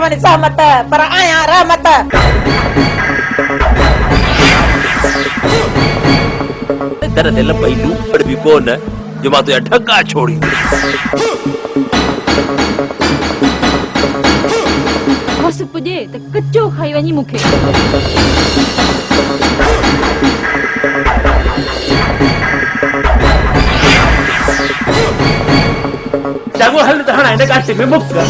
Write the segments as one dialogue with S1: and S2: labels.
S1: चवनि सहमत पर आया रहमत।
S2: तेरा दिल भाई लूपड़ भी कौन है जो मां तुझे ढक्का छोड़ी।
S3: बस पुजे त कच्चो खाई वनी मुखे।
S2: जागो हल त हाणे इन काटे में मुक कर।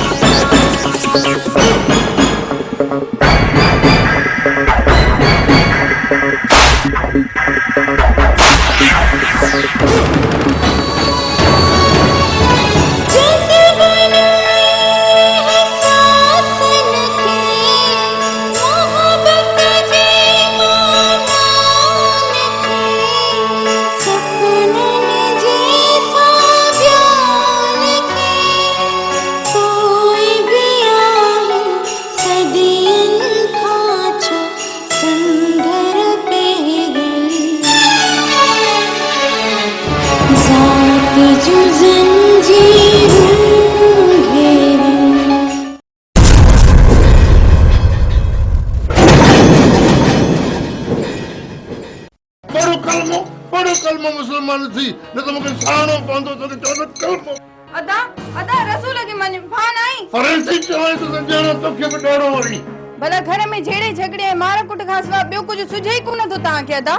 S4: मुसलमान थी न तो मुझे सानो पंदो तो चलो कलमो
S5: अदा अदा रसूल के मन भान आई
S4: फरेंसिक चवाई तो जानो तो के बडोरो वरी
S5: भला घर में झेड़े झगड़े मार कुट खां सवा ॿियो कुझु सुझे ई कोन थो तव्हां खे अदा।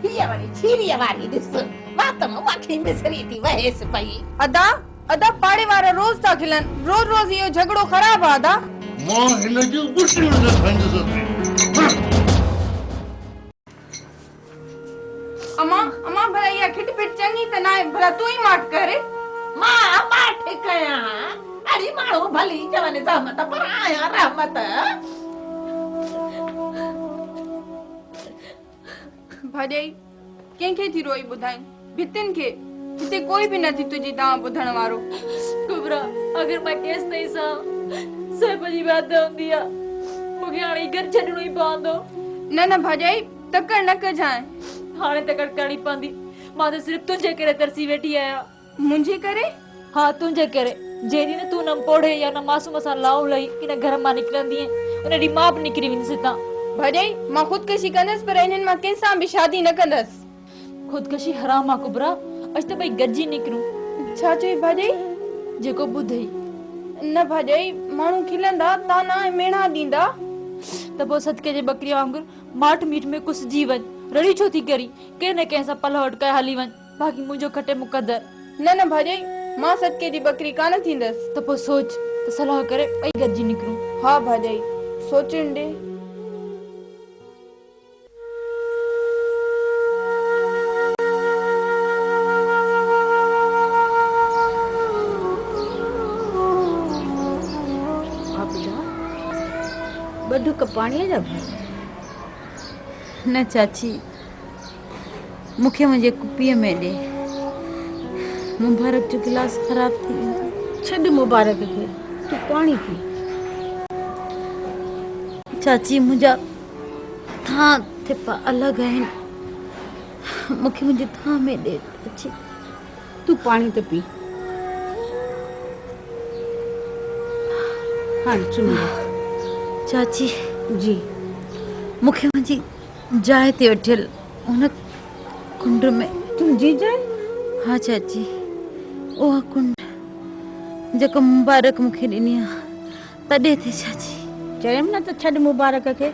S1: हीअ वरी छीरीअ वारी ॾिस वात में वाखी मिसरी थी वहेस पई।
S5: अदा अदा पाड़े वारा रोज था खिलन रोज रोज इहो झगड़ो ख़राब आहे अदा।
S4: मां हिन जी गुटी न खंजस
S5: अम्मा अम्मा भला इहा खिटपिट चङी त न आहे भला तू ई माठ करे।
S1: मां माठ कया अड़ी माण्हू भली चवनि सहमत पर आया रहमत।
S5: भाॼाई कंहिंखे थी रोई ॿुधाई भितिन खे हिते कोई बि नथी तुंहिंजी तव्हां ॿुधण वारो।
S3: कुबरा अगर मैं केस नहीं सा सब जी बात होंदी आ मुखे हाणे घर छडणो ही पवंदो।
S5: न न भाॼाई तकड़ न कजाए
S3: हाणे तकड़ करणी पवंदी। मां त सिर्फ तुंहिंजे करे तरसी वेठी आहियां।
S5: मुंहिंजे करे?
S3: हाँ तुंहिंजे करे। जेॾी न तूं न पढ़े या न मासूम सां लाऊ लही इन घर मां निकिरंदी उन ॾींहुं मां बि निकिरी वेंदसि हितां।
S5: भाॼाई मां ख़ुदकशी कंदसि पर इन्हनि मां कंहिंसां बि शादी न कंदसि।
S3: ख़ुदकशी हराम आहे कुबरा। अॼु त ॿई गॾिजी निकिरूं।
S5: छा चई भाॼाई?
S3: जेको ॿुधई।
S5: न भाॼाई माण्हू खिलंदा ताना ऐं मेणा ॾींदा
S3: त पोइ सदके जे बकरी वांगुरु माठ मीठ में कुसजी वञ। रड़ी छो थी करी कंहिं न कंहिं सां पल हटकाए हली वञ बाक़ी मुंहिंजो खटे मुक़दर।
S5: न न भाॼाई मां सदके जी बकरी कान थींदसि।
S3: त पोइ सोच त सलाह करे ॿई गॾिजी निकिरूं।
S5: हा भाॼाई सोचण ॾे।
S6: बधु कपाणीअ जा
S7: न चाची मूंखे मुंहिंजे कुपीअ में ॾे। मुबारक जो गिलास ख़राब थी वेंदो।
S6: छॾ मुबारक खे तूं पाणी पी।
S7: चाची मुंहिंजा थां थिपा अलॻि आहिनि। मूंखे मुंहिंजी थां में ॾे चाची।
S6: तूं पाणी त पी। हाँ सुनो
S7: चाची
S6: जी
S7: मूंखे मुंहिंजी जाइ ते वठियल उन कुंड में।
S6: तुंहिंजी जाइ?
S7: हाँ चाची उहा कुंड जेको मुबारक मूंखे ॾिनी आहे तॾहिं ते चाची।
S6: चयमि न त छॾ मुबारक खे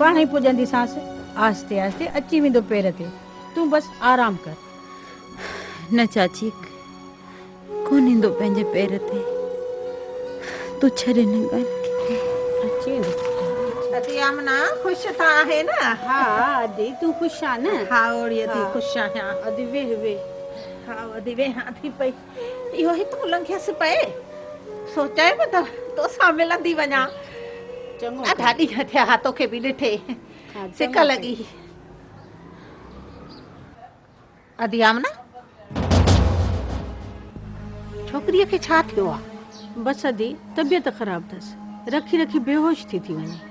S6: पाण ई पुॼंदी सांस। आस्ते आस्ते अची वेंदो पेर ते। तूं बसि आराम कर।
S7: न चाची कोन ईंदो पंहिंजे पेर ते। तूं छॾ हिन ॻाल्हि खे।
S6: अची वेंदो।
S1: आमना खुश था आहे न?
S6: हा अदी तूं ख़ुशि आहे न?
S1: हा ओड़ी थी खुश आहियां।
S6: अदी वेह वेह।
S1: हा अदी वेहां थी पई इहो हितो लंघियसि पए सोचाए न त तोसां मिलंदी वञा।
S6: चङो
S1: ॾाढा ॾींहं थिया तोखे बि ॾिठे सिक लॻी। अदी आमना छोकिरीअ खे छा थियो आहे?
S6: बसि अदी तबियत ख़राब अथसि। रखी रखी बेहोश थी वञे।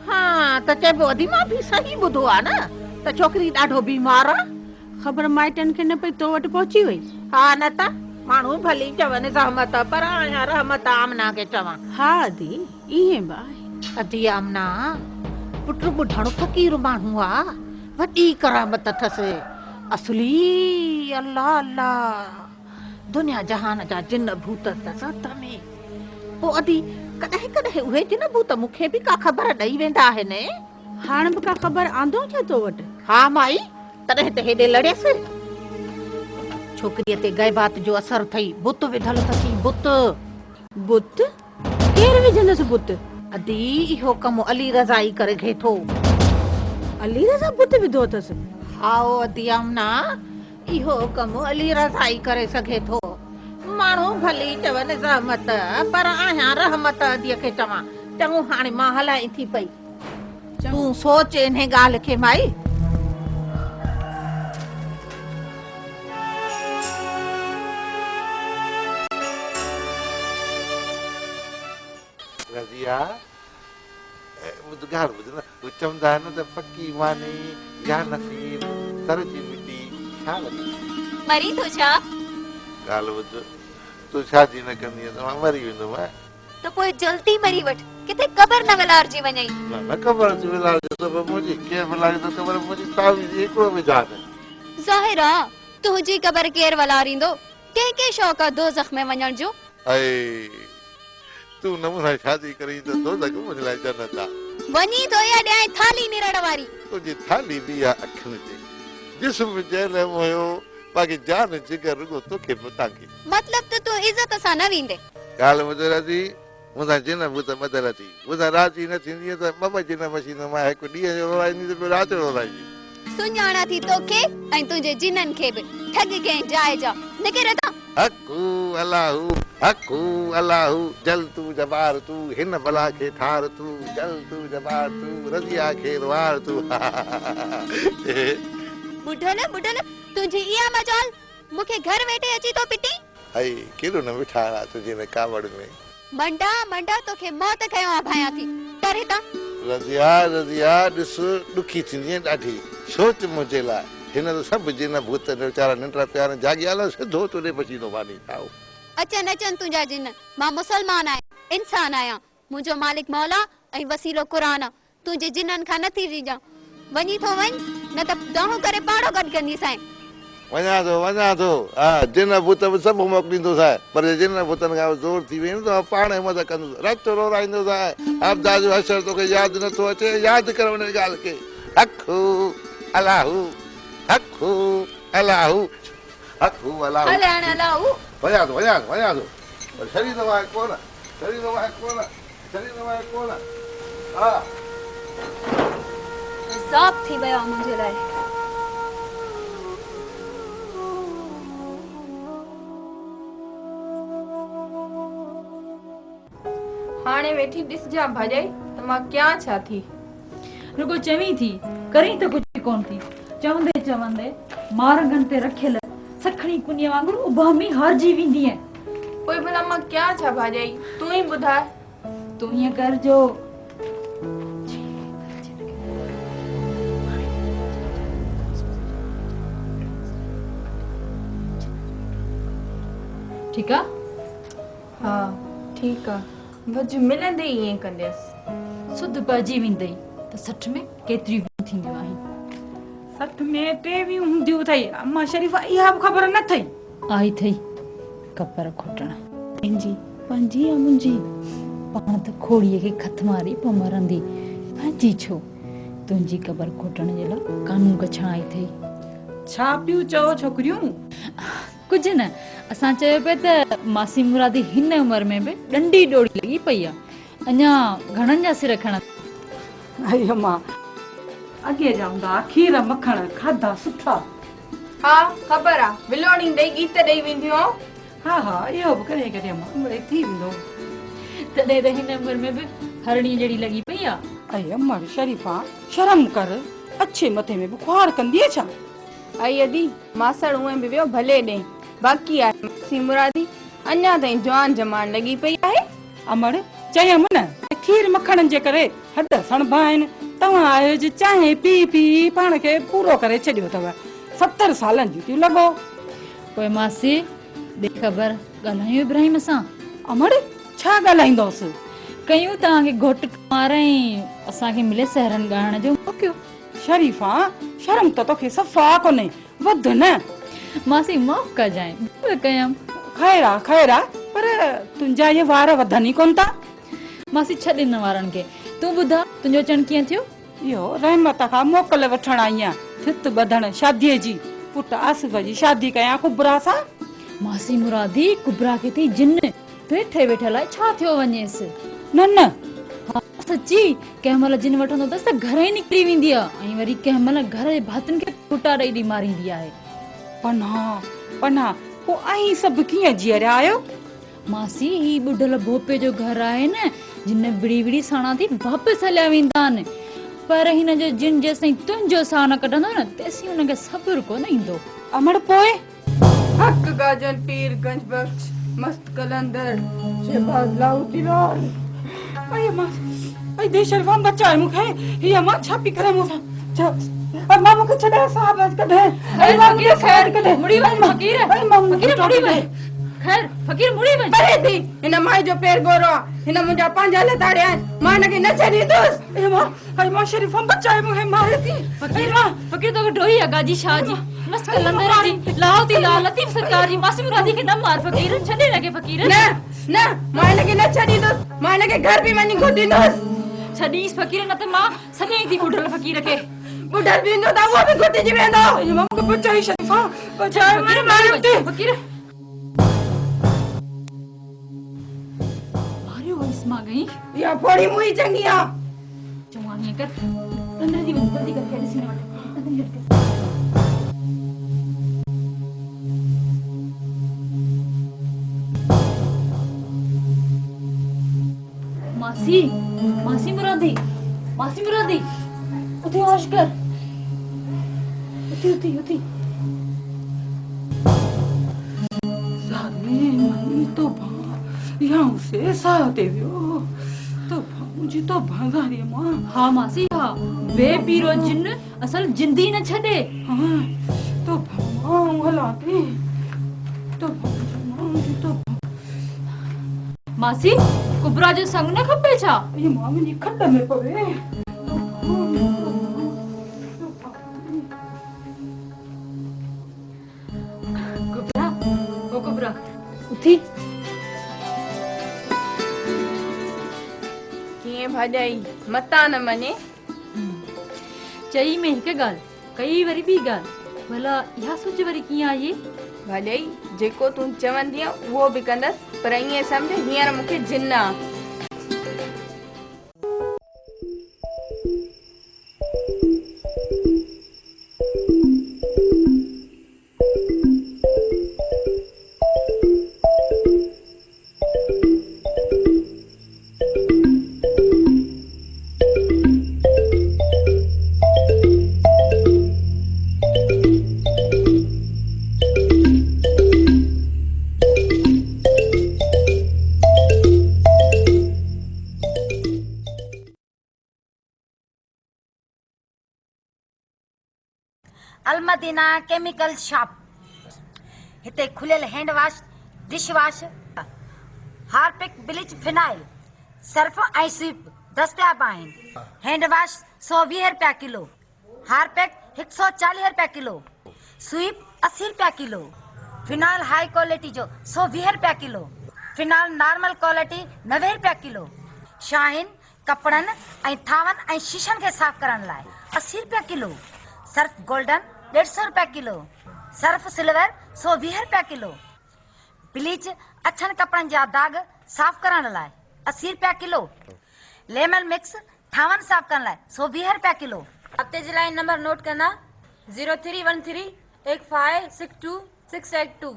S1: हाँ त चइबो अदी मां बि सही ॿुधो आहे न त छोकिरी ॾाढो बीमार आहे।
S6: ख़बर माइटनि खे न पई तो वटि पहुची वई।
S1: हा न त माण्हू भली चवनि रहमत पर आहियां रहमत आमना खे चवां।
S6: हा दी इहे बि आहे।
S1: अदी आमना पुट ॿुढण फ़क़ीर माण्हू आ, वॾी करामत अथसि असली। अल्लाह अल्लाह दुनिया जहान जा जिन भूत अथसि हथ में। पोइ अदी कॾहिं कॾहिं उहे जिन भूत मूंखे बि का ख़बर ॾेई वेंदा आहिनि।
S6: हाणे बि का ख़बर आंदो छा तो वटि?
S1: हा माई, तॾहिं त हेॾे लड़ियसि। छोकिरीअ ते गैबात जो असर अथई, बुत विधल अथसि बुत।
S6: बुत? केरु विझंदसि बुत?
S1: अदी इहो कमु अली रज़ाई करे घे थो।
S6: अली रज़ा बुत विधो अथसि?
S1: हाओ अदी आमना, इहो कमु अली रज़ाई करे सघे थो। माण्हू भली चवनि रहमत पर आहियां रहमत अदीअ खे चवां। चङो हाणे मां हलाए थी पई, तूं सोच इन ॻाल्हि खे माई।
S4: रज़िया ॿुध ॻाल्हि ॿुध न, हू चवंदा आहिनि त पकी मानी या नसीब सर जी मिटी छा लॻी।
S8: मरी तो छा?
S4: ॻाल्हि ॿुध, तूं शादी न कंदीअ त मां मरी वेंदुमि।
S8: तो पोइ जल्दी मरी वठ, किथे क़बर न विलारजी वञई।
S4: न ख़बर थी विलारजो त मुंहिंजी कीअं विलारजो त ख़बर मुंहिंजी तावीज़ हिकिड़ो बि जान।
S8: ज़ाहिर आ तुंहिंजी क़बर केरु विलारींदो? कंहिंखे शौक़ आहे दोज़ख में वञण जो?
S4: ऐं तूं न मूंसां शादी करी त दोज़ख मुंहिंजे लाइ जन्नत आहे।
S8: वञी तो या ॾियां थाली निरड़ वारी।
S4: तुंहिंजी थाली बि आहे अखियुनि ते, जिस्म जेल हुयो, बाक़ी जान जिगर रुॻो तोखे मुतांकी।
S8: मतलब त तूं इज़त सां न वेंदे।
S4: ॻाल्हि ॿुध रज़ी, मूंसां जिन भूत ॿधल थी, मूंसां राज़ी न थींदीअ त ॿ जिन मशीन मां हिकु ॾींहं जो रोराईंदी त ॿियो राति जो रोराईंदी।
S8: सुञाणा थी तोखे ऐं तुंहिंजे जिननि खे बि ठग कंहिं जाइ जा निकिर था।
S4: हकू अलाहू, हकू अलाहू, जल तू जबार तू, हिन बला खे ठार तू, जल तू जबार तू, रज़िया खे वार तू।
S8: बुढल बुढल तुंहिंजी इहा मजाल मूंखे घर वेठे अची तो पिटी।
S4: हई केॾो न मिठाणा तुंहिंजे में कावड़ में।
S8: मंडा मंडा तोखे मौत कयो आ भाया थी डरे था।
S4: रज़िया रज़िया ॾिस ॾुखी थींदी ॾाढी, सोच मुंहिंजे लाइ। हिन त सभु जिन भूत वीचारा निंड्रा पिया आहिनि, जाॻियाल सिधो तुरे पसीनो पानी खाओ।
S8: अचनि अचनि तुंहिंजा जिन, मां मुसलमान आहियां, इंसान आहियां, मुंहिंजो मालिक मौला ऐं वसीलो क़ुरान आ। तुंहिंजे जिननि खां नथी रीजां, वञी थो वञ न त दहूं करे पाड़ो गॾु कंदीसांइ।
S4: वञा थो हा, जिन भूत बि सभु मोकिलींदोसांइ, पर जिन भूतनि खां ज़ोर थी वेंदो त पाण हिमत कंदुसि, रत रोराईंदोसांइ। अब्दा जो हशर तोखे यादि नथो अचे, यादि कर उन ॻाल्हि खे। हकू अलाहू, हकू अलाहू, हकू अलाहू।
S8: हलण अलाहू
S4: वञा थो पर शरीर वाहे कोन, शरीर वाहे कोन। हा
S8: हिसाब थी वियो आहे मुंहिंजे लाइ।
S5: हाणे वेठी ॾिसजां भाॼाई त मां क्या छा थी।
S3: रुगो चवी थी करी त कुझु कोन थी। चवंदे चवंदे मारगन ते रखियल सखणी कुनीअ वांगुरु उभामी हारजी वेंदी आहे।
S5: पोइ भला मां क्या छा भाॼाई, तूं ई ॿुधाए।
S3: तूं ईअं कर जो ठीकु आहे?
S5: हा ठीकु आहे, वज मिलंदे ईअं कंदसि।
S3: सुध पइजी वेंदई त 60 में केतिरियूं थींदियूं आहिनि?
S6: 60 में 23 हूंदियूं अथई। अम्मा शरीफ़ा इहा बि ख़बर न अथई।
S3: आई थई कपर खोटण
S6: पंहिंजी या मुंहिंजी?
S3: पाण त खोड़ीअ खे खत मारी पोइ मरंदी, पंहिंजी छो? तुंहिंजी कबर खोटण जे लाइ कानून कछण आई थई।
S6: छा पियूं चओ छोकिरियूं?
S3: कुझु न, असां चयो पिए त मासी मुरादी हिन उमिरि में बि ॾंडी ॾोड़ी लॻी पई आहे, अञा घणनि जा सिर खण।
S6: अई अम्मा अॻे जा हूंदा खीर मखण खाधा सुठा।
S5: हा ख़बर आहे, विलोणी ॾेई गीत ॾेई वेंदियूं।
S6: हा इहो बि करे करे अम्मा मिड़ई थी वेंदो।
S3: तॾहिं त हिन उमिरि में बि हरणी जहिड़ी लॻी पई आहे।
S6: अई अम्मा शरीफ़ा शर्म कर, अच्छे मथे में बुखार कंदी छा?
S5: आई अदी मासड़ उहे बि वियो भले ॾे, बाक़ी आहे मासी मुरादी अञा ताईं जवान जमान लॻी पई आहे।
S6: अमड़ चयमि न खीर मखणनि जे करे हॾ सणबा आहिनि। तव्हां आयो जो चांहि पी पी पाण खे पूरो करे छॾियो अथव। 70 सालनि जी थियूं लॻो।
S3: पोइ मासी बेखबर ॻाल्हायूं इब्राहिम सां
S6: अमड़ छा ॻाल्हाईंदोसि?
S3: कयूं तव्हांखे घोट मारे असांखे मिले सहरन ॻाइण जो मौक़ो।
S6: शरीफ़ा शर्म त तोखे सफ़ा कोन्हे, वध न।
S3: मासी माफ़ कजांइ, कयम।
S6: खैर आ, पर तुंहिंजा ये वार वधनि ई कोन था।
S3: मासी छॾ इन वारनि खे। तूं ॿुधा तुंहिंजो अचणु कीअं थियो?
S6: इहो रहमत खां मोकल वठण आई आहियां, थित ॿधण शादीअ जी। पुट आसिफ जी शादी कयां कुबरा सां।
S3: मासी मुरादी कुबरा खे थी जिन वेठे वेठे लाइ छा थियो वञेसि?
S6: न
S3: हा सची, कंहिं महिल जिन वठंदो अथसि त घर ई निकिरी वेंदी आहे ऐं वरी कंहिं महिल घर जे भातियुनि खे फुटा ॾेई मारींदी आहे।
S6: पन्हा पोइ आई सभु कीअं जीअरिया आयो?
S3: मासी ही ॿुढल भोपे जो घर आहे न, जिन विड़ी विड़ी साणा थी वापसि हलिया वेंदा आहिनि, पर हिन जो जिन जेसिताईं तुंहिंजो साह न कढंदो न तेसिताईं हुनखे सब्र कोन ईंदो।
S6: अमड़ पोइ
S5: हक गाजन पीर गंज बख्श मस्त कलंदर शहबाज लाउतीलाल।
S6: अरे मां दे शरीफ़ा बचाए मूंखे, हीअ मां छा पई करे मूंसां? मां मूंखे छॾे साहब कढे।
S3: अरे फकीर खैर कढे मुड़ी वञ फकीर। फकीर मुड़ी वञ। खैर फकीर मुड़ी वञ।
S5: परे थी हिन माई जो पैर गोरो, हिन मुंहिंजा पंहिंजा लताड़िया आहिनि, मां हिनखे न छॾींदुसि।
S6: अरे मां शरीफ़ा बचाए मूंखे मारे थी।
S3: फकीर तोखे ढोई आहे गाजी शाह जी, मस्त कलंदर जी, लाउती लाल लतीफ सरकार जी। मासी मुरादी खे न मार फकीर, छॾे हिनखे फकीर।
S5: न मां हिनखे न छॾींदुसि, मां हिनखे घर बि वञी घुटींदुसि।
S3: छॾीस फकीर, न त मां सॼे थी ॿुढल फकीर खे।
S5: ॿुढल बि ईंदो त उहो बि घुटिजी वेंदो।
S6: मां मूंखे बचाई शरीफ़ा, बचाए
S3: फकीर
S6: मारे थी।
S3: फकीर मारियो वइस मां गई।
S5: या फोड़ी मुई चंगी आ।
S3: चवानी कर अंदर दी वंस जल्दी करके ॾिसी न वठ। मासी मासी मुरादी उठी होश कर। उठी
S6: सामने मनी तो यहाँ से साथे वियो तो मुझे तो भागारी मां।
S3: हाँ मासी हाँ, बेपीरो जिन असल जिंदी न छॾे।
S6: हाँ तो मां हलाती तो तो
S3: मासी कुबरा जो संग न खपे छा?
S6: ये मां मुंहिंजी खड्ड में पवे।
S3: कुबरा उथी।
S5: कीअं भाॼाई मता न मञे।
S3: चई में हिकु ॻाल्हि, कई वरी ॿी ॻाल्हि, भला इहा सोच वरी कीअं आई?
S5: भाॼाई जेको तूं चवंदी उहो बि कंदसि, पर ईअं सम्झ हींअर मूंखे जिन आ।
S9: अलमदीना केमिकल शॉप, हिते खुलियल hand wash, dish wash, Harpic, bleach, phenyl, Surf ऐं स्वीप दस्तियाब आहिनि। हैंड वॉश 120 रुपया किलो, हार्पिक 140 रुपया किलो, स्वीप 80 रुपया किलो, फिनाइल हाई क्वालिटी जो 120 रुपया किलो, फिनाइल नॉर्मल क्वालिटी 90 रुपया किलो, शाहीन कपड़नि ऐं थावनि ऐं शीशनि खे साफ़ करण लाइ 80 रुपया किलो, सर्फ गोल्डन 150 रुपया किलो, सर्फ सिल्वर 120 रुपया किलो, ब्लीच अछनि कपड़नि जा दाग साफ़ करण लाइ 80 रुपया किलो, लेमन मिक्स थावनि साफ़ करण लाइ 120 रुपया किलो। हफ़्ते जे लाइ नंबर नोट कंदा 0313 8562 682।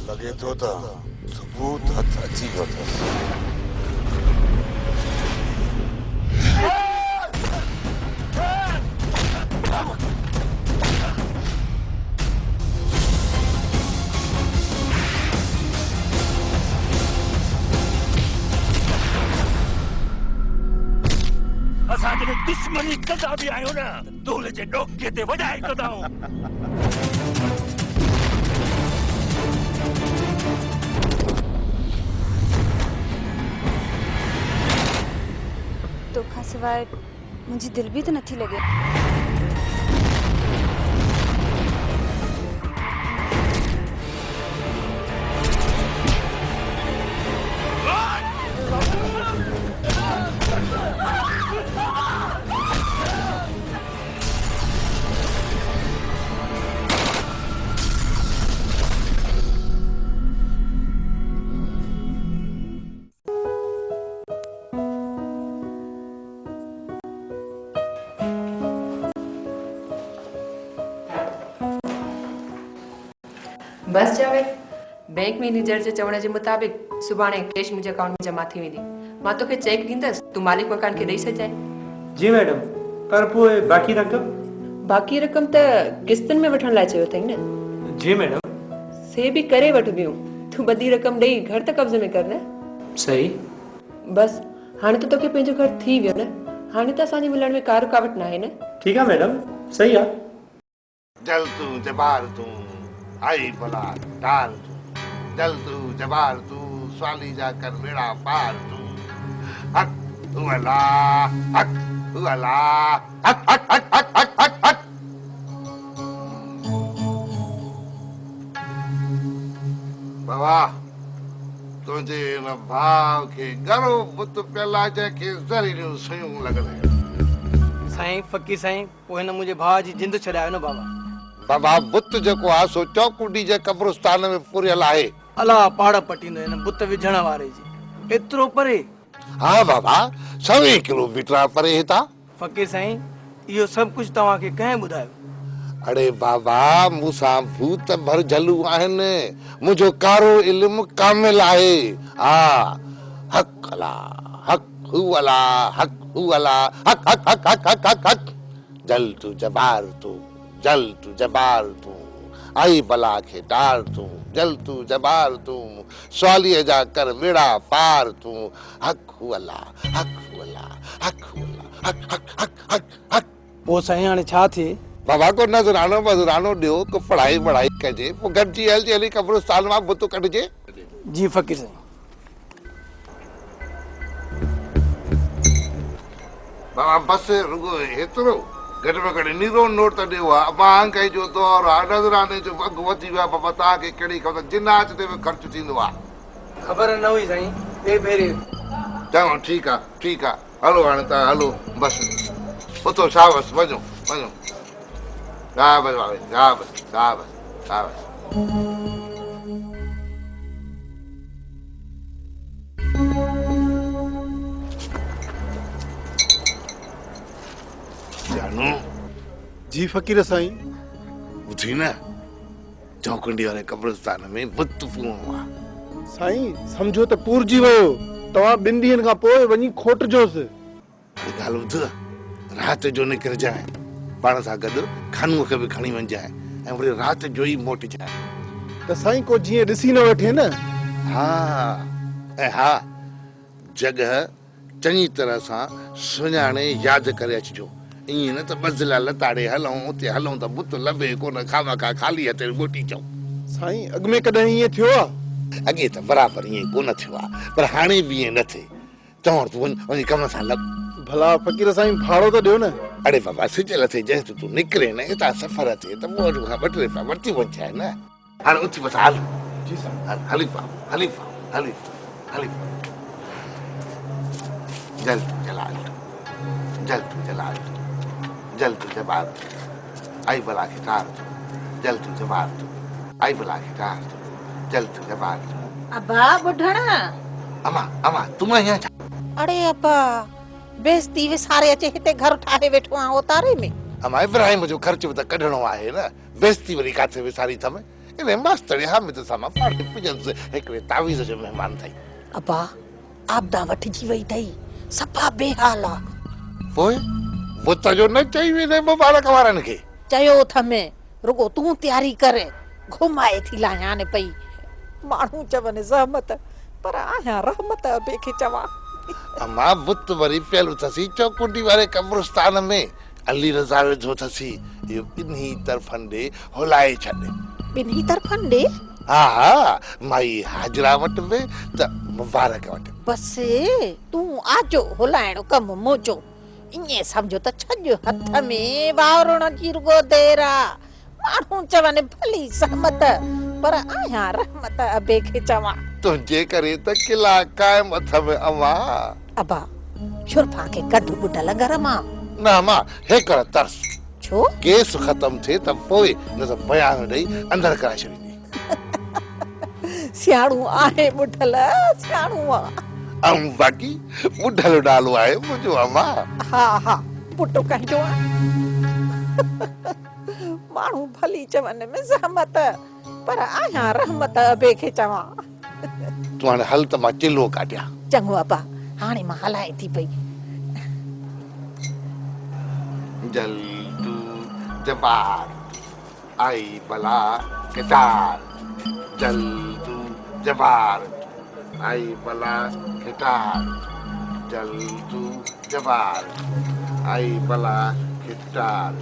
S4: लगे तो था सबूत हथ अची वियो अथसि।
S2: असांखे सां दुश्मनी कंदा बि आहियो न दोल जे डोके ते वॼाए कंदाऊं।
S7: तोखां सिवाय मुंहिंजी दिलि बि त नथी लॻे।
S10: बस जावेद, बैंक मैनेजर जे चवण जे मुताबिक़ सुभाणे कैश मुंहिंजे अकाउंट में जमा थी वेंदी। मां तोखे चेक ॾींदसि, तूं मालिक मकान खे ॾेई छॾजांइ।
S11: जी मैडम, पर पोइ बाक़ी रक़म?
S10: बाक़ी रक़म त किस्तनि में वठण लाइ चयो अथई न।
S11: जी मैडम।
S10: से बि करे वठ ॿियूं, तूं ॿधी रक़म ॾेई घर त कब्ज़े में कर न।
S11: सही।
S10: बस हाणे त तोखे पंहिंजो घर थी वियो न, हाणे त असांजे मिलण में का रुकावट न आहे न।
S11: ठीक है मैडम, सही है।
S4: जल तू जबार तू आई भला डाल तू, जल तू जबार तू स्वाली जा कर बेड़ा पार तू, हक हु अल्लाह, हक हु अल्लाह, हक हक हक हक हक हक हक। बाबा तुझे न भाव के गरो बुत पेला जंहिंखे ज़हरीलियूं सुयूं लॻल आहिनि।
S11: साईं फ़कीर साईं, पोइ हिन मुंहिंजे भाउ जी जिंद छॾायो न बाबा।
S4: बाबा बुत जेको आहे सो चौकुडी जे कब्रिस्तान में पुरियल आहे।
S11: अलाह पाड़ पटींदो हिन बुत विझण वारे जी। एतिरो परे?
S4: हाँ बाबा, 100 किलोमीटर परे हितां।
S11: फ़कीर साईं, इहो सभु कुझु तव्हांखे कंहिं ॿुधायो?
S4: अरे बाबा, मूंसां भूत भरजलू आहिनि, मुंहिंजो कारो इल्मु कामिल आहे। हक अला, हक हु अला, हक हु अला, हक हक हक हक हक हक हक। जल तू जबार तू, जल तू जबार तू, आई बला खे डार तू, जल तू जबार तू, सवालीअ जा कर बेड़ा पार तू, हक हु अला, हक हु अला, हक हु अला, हक हक हक हक हक।
S11: पोइ साईं हाणे छा थिए?
S4: बाबा को नजरानो वज़रानो ॾियो, को पढ़ाई वढ़ाई कजे, पोइ गॾिजी हलजे हली कब्रिस्तान मां बुत कढिजे।
S11: जी फ़कीर साईं।
S4: बाबा बस रुगो हेतिरो, घटि में घटि नीरो नोट त ॾियो आहे। महांगाई जो दौर आहे, नज़राने जो अघु वधी वियो आहे। बाबा तव्हांखे कहिड़ी ख़बर, जिनाच ते बि ख़र्चु थींदो आहे।
S11: ख़बर न हुई साईं, ॿिए भेरे।
S4: चङो ठीकु आहे, ठीकु आहे, हलो हाणे तव्हां हलो बसि उथो, शाबाश, वञो वञो। शाबाश बाबा, शाबाश शाबाश शाबाश। जानू
S12: जी फ़कीर साईं।
S4: ॿुधी न, चौकुंडी वारे कब्रिस्तान में बुत पूरो आहे।
S12: साईं सम्झो त पूरजी वियो, तव्हां 2 ॾींहंनि खां पोइ वञी खोटिजोसि।
S4: ॻाल्हि ॿुध, राति जो निकिरजांइ, पाण सां गॾु खानूअ खे बि खणी वञजांइ ऐं वरी राति जो ई मोटिजांइ।
S12: त साईं को जीअं ॾिसी न वठे न।
S4: हा ऐं हा, जॻह चङी तरह सां सुञाणे यादि करे अचिजो। ईअं न त बज़िला लताड़े हलूं, उते हलूं त बुत लभे कोन, खामखा ख़ाली हथे मोटी अचूं।
S12: साईं अॻ में कॾहिं ईअं थियो आहे?
S4: अॻे त बराबरि ईअं कोन थियो आहे, पर हाणे बि ईअं न थिए। चवण तूं वञी कम सां लॻ।
S12: भला फ़कीर साईं भाड़ो त ॾियो न।
S4: अरे बाबा सिजल थे, जेसिताईं तूं निकिरे न हितां सफ़र ते त पोइ खां 2 टे रुपया वरिती वञजांइ न। हाणे उथी बसि हल।
S12: जी साईं।
S4: हली पाओ, हली पाओ, हली हली पाओ। जल तू जलाल तू, जल तू जलाल तू, जल तू जबार तू, आई बला खे तार तू, जल तू जबार तू, आई बला खे तार तू, जल तू जबार तू।
S1: अबा ॿुधण।
S4: अमा तूं यहाँ छा?
S1: अड़े अबा, बेइज्जती विसारे अचे हिते घर ठाहे वेठो आं उतारे में।
S4: अमा इब्राहिम जो ख़र्च बि त कढणो आहे न, बेइज्जती वरी काथे विसारी थम। इन मास्तड़ी हामिद सां मां पाड़े पुॼंदुसि, हिकिड़े तावीज़ जो महिमान अथई।
S1: अबा आपदा वठिजी वई अथई, सफ़ा बेहाल आहे।
S4: पोइ बुत जो न चई वेंदे मुबारक वारनि खे?
S1: चयो थमे, रुगो तूं तयारी करे, घुमाए थी लायां पई। माण्हू चवनि ज़हमत, पर आहियां रहमत ॿिए खे चवां।
S4: अम्मा बुत वरी पियल अथसी चौकुंडी वारे कब्रिस्तान में अली रज़ा वेझो अथसी इहो ॿिन्ही तरफ़नि ॾे हुलाए छॾ।
S1: ॿिन्ही तरफ़नि ॾे?
S4: हा हा माई हाजरा वटि बि त मुबारक वटि।
S1: बसि तूं आजो हुलाइणो कमु मुंहिंजो, ईअं सम्झो त छॼ हथ में वावरण जी रुगो देर आहे। माण्हू चवनि भली सहमत, पर आहियां रहमत अबे खे चवां।
S4: तुंहिंजे करे त किला क़ाइम अथव अम्मा।
S1: अबा शुरफा खे कढ ॿुढल घर मां।
S4: न अम्मा हे कर तरस,
S1: छो?
S4: केस ख़तम थिए त पोइ न त बयान ॾेई अंदरि कराए छॾींदी।
S1: सियाणू आहे ॿुढल, सियाणू आहे।
S4: ऐं बाक़ी ॿुढल नालो आहे मुंहिंजो अम्मा।
S1: हा हा पुटु कंहिंजो आहे। माण्हू भली चवनि में सहमत, पर आहियां रहमत अबे खे चवां।
S4: तूं हाणे हल त मां चिलो काटियां।
S1: चङो अबा, हाणे मां हलाए थी पई।
S4: जल्दू जबार आई बला कितार, जल्दू जबार आई बला कितार, जल्दू जबार आई बला कितार।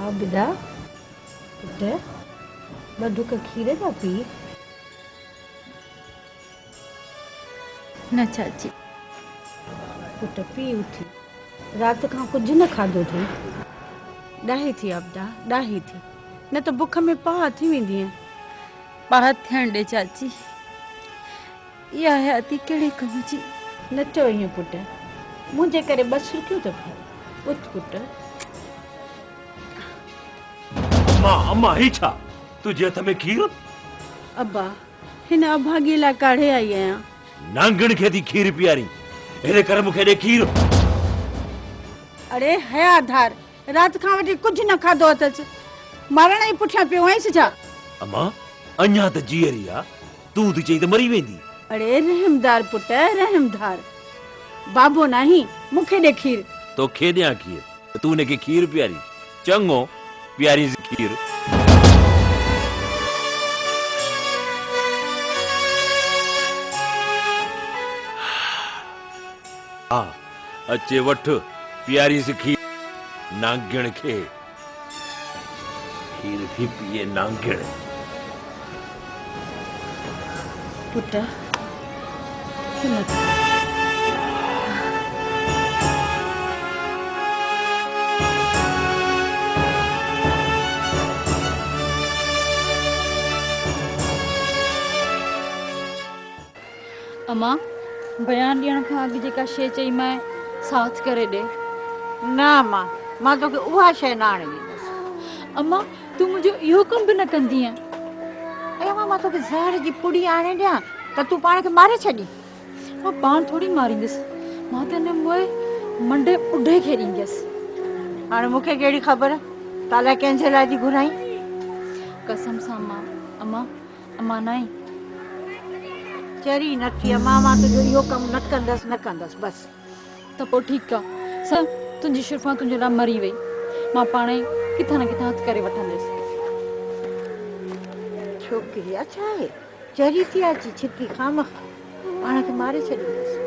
S6: आबिदा पुट ॿ ढुक खीर जा पी।
S7: न चाची।
S6: पुट पी उथी, राति खां कुझु न खाधो अथई। ॾाही थी आबिदा, ॾाही थी, न त बुख में पाह थी वेंदी आहे।
S7: पाह थियण ॾे चाची, इहा हयाती कहिड़े कम जी।
S6: न चओ ईअं पुट, मुंहिंजे करे ॿ सुर्खियूं त खाओ। उथ पुट।
S2: अम्मा ही छा तुझे हथ में खीर?
S6: अब्बा हिन अभागे लाइ काढ़े आई आहियां।
S2: नांगण खे थी खीर पीआरी, हेॾे कर मूंखे ॾे खीर।
S6: अरे हयाधार, राति खां वठी कुझु न खाधो अथसि, मरण ई पुठियां पियो आहिंसि छा?
S2: अम्मा अञा त जीअरी आहे, तूं थी चई त मरी वेंदी।
S6: अरे रहमदार पुट, रहमदार बाबो नाही, मूंखे ॾे खीर।
S2: तोखे ॾियां खीर, तूं हुनखे खीर पीआरी। चङो प्यारी सी खीर। हा अचे वठ प्यारी सी खीर नांगण खे। खीर भी पिए नांगण।
S6: पुट सुन,
S3: अम्मा बयान ॾियण खां अॻु जेका शइ चई मैं साथ करे ॾे।
S1: न मां तोखे उहा शइ न आणे ॾींदसि।
S3: अम्मा तूं मुंहिंजो इहो कमु बि न कंदी आहे।
S1: ऐं मां तोखे ज़हर जी पुड़ी आणे ॾियां त तूं पाण खे मारे छॾी।
S3: मां पाण थोड़ी मारींदसि, मां त हिन मोए मंडे ॿुढे खे ॾींदसि।
S1: हाणे मूंखे कहिड़ी ख़बर ताला कंहिंजे लाइ थी घुराई?
S3: कसम सां मां अम्मा अम्मा नाई
S1: चरी नथी अम्मा, मां तुंहिंजो इहो कमु न कंदसि बसि।
S3: त पोइ ठीकु आहे, सर तुंहिंजी शिरफा तुंहिंजे लाइ मरी वई, मां पाण ई किथां न किथां हथु करे वठंदसि।
S1: छोकिरी छा आहे, चरी थी अची छिती खाम पाण खे मारे छॾींदसि।